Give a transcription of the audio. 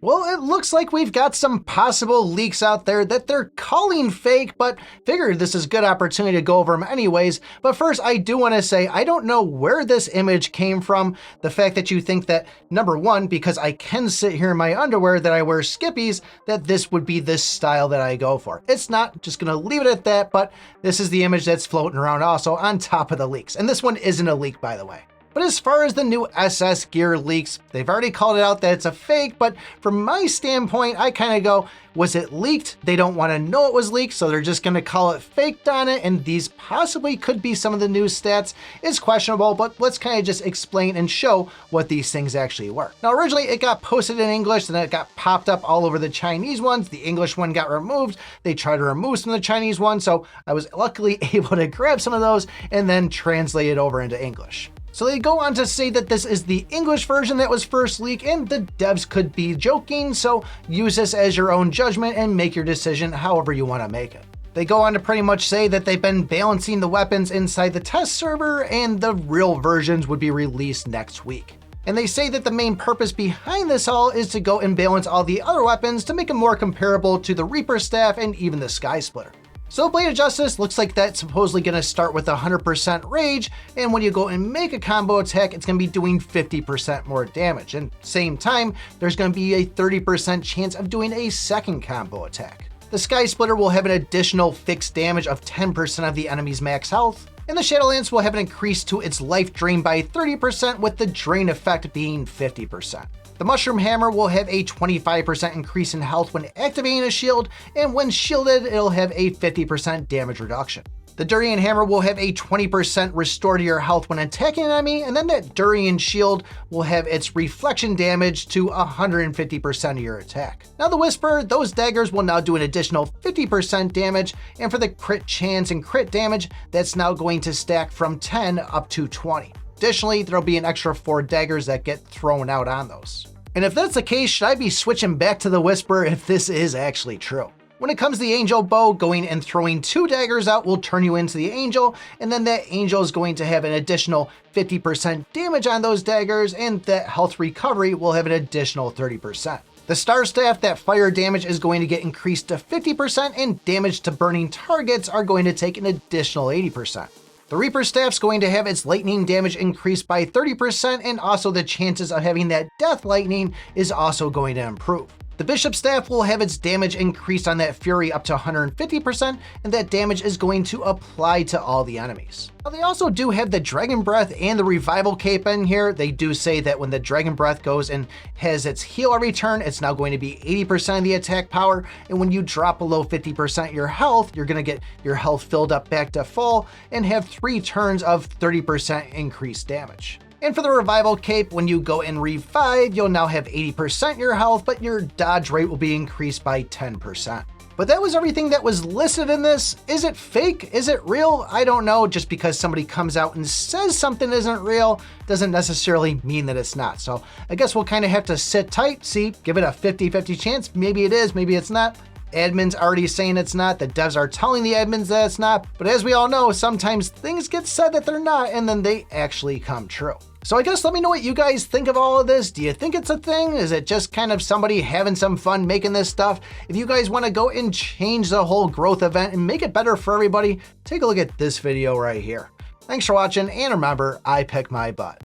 Well, it looks like we've got some possible leaks out there that they're calling fake, but figured this is a good opportunity to go over them anyways. But first, I do want to say I don't know where this image came from. The fact that you think that, number one, because I can sit here in my underwear that I wear skippies, that this would be this style that I go for. It's not, just gonna leave it at that, but this is the image that's floating around also on top of the leaks. And this one isn't a leak, by the way. But as far as the new SS gear leaks, they've already called it out that it's a fake, but from my standpoint, I kind of go, was it leaked? They don't want to know it was leaked, so they're just going to call it faked on it, and these possibly could be some of the new stats. It's questionable, but let's kind of just explain and show what these things actually were. Now, originally it got posted in English, then it got popped up all over the Chinese ones. The English one got removed. They tried to remove some of the Chinese ones, so I was luckily able to grab some of those and then translate it over into English. So they go on to say that this is the English version that was first leaked and the devs could be joking, so use this as your own judgment and make your decision however you want to make it. They go on to pretty much say that they've been balancing the weapons inside the test server and the real versions would be released next week. And they say that the main purpose behind this all is to go and balance all the other weapons to make them more comparable to the Reaper Staff and even the Sky Splitter. So Blade of Justice looks like that's supposedly going to start with 100% rage, and when you go and make a combo attack, it's going to be doing 50% more damage. And same time, there's going to be a 30% chance of doing a second combo attack. The Sky Splitter will have an additional fixed damage of 10% of the enemy's max health, and the Shadowlance will have an increase to its life drain by 30%, with the drain effect being 50%. The Mushroom Hammer will have a 25% increase in health when activating a shield, and when shielded, it'll have a 50% damage reduction. The Durian Hammer will have a 20% restore to your health when attacking an enemy, and then that Durian Shield will have its reflection damage to 150% of your attack. Now the Whisper, those daggers will now do an additional 50% damage, and for the crit chance and crit damage, that's now going to stack from 10 up to 20. Additionally, there'll be an extra 4 daggers that get thrown out on those. And if that's the case, should I be switching back to the Whisper if this is actually true? When it comes to the Angel Bow, going and throwing 2 daggers out will turn you into the Angel, and then that Angel is going to have an additional 50% damage on those daggers, and that health recovery will have an additional 30%. The Star Staff, that fire damage is going to get increased to 50%, and damage to burning targets are going to take an additional 80%. The Reaper Staff's going to have its lightning damage increased by 30%, and also the chances of having that death lightning is also going to improve. The Bishop Staff will have its damage increased on that Fury up to 150%, and that damage is going to apply to all the enemies. Now they also do have the Dragon Breath and the Revival Cape in here. They do say that when the Dragon Breath goes and has its heal every turn, it's now going to be 80% of the attack power, and when you drop below 50% your health, you're going to get your health filled up back to full and have 3 turns of 30% increased damage. And for the Revival Cape, when you go and revive, you'll now have 80% your health, but your dodge rate will be increased by 10%. But that was everything that was listed in this. Is it fake? Is it real? I don't know. Just because somebody comes out and says something isn't real doesn't necessarily mean that it's not. So I guess we'll kind of have to sit tight, see, give it a 50-50 chance. Maybe it is, maybe it's not. Admin's already saying it's not, the devs are telling the admins that it's not, but as we all know, sometimes things get said that they're not, and then they actually come true. So I guess let me know what you guys think of all of this. Do you think it's a thing? Is it just kind of somebody having some fun making this stuff? If you guys want to go and change the whole growth event and make it better for everybody, take a look at this video right here. Thanks for watching, and remember, I pick my butt.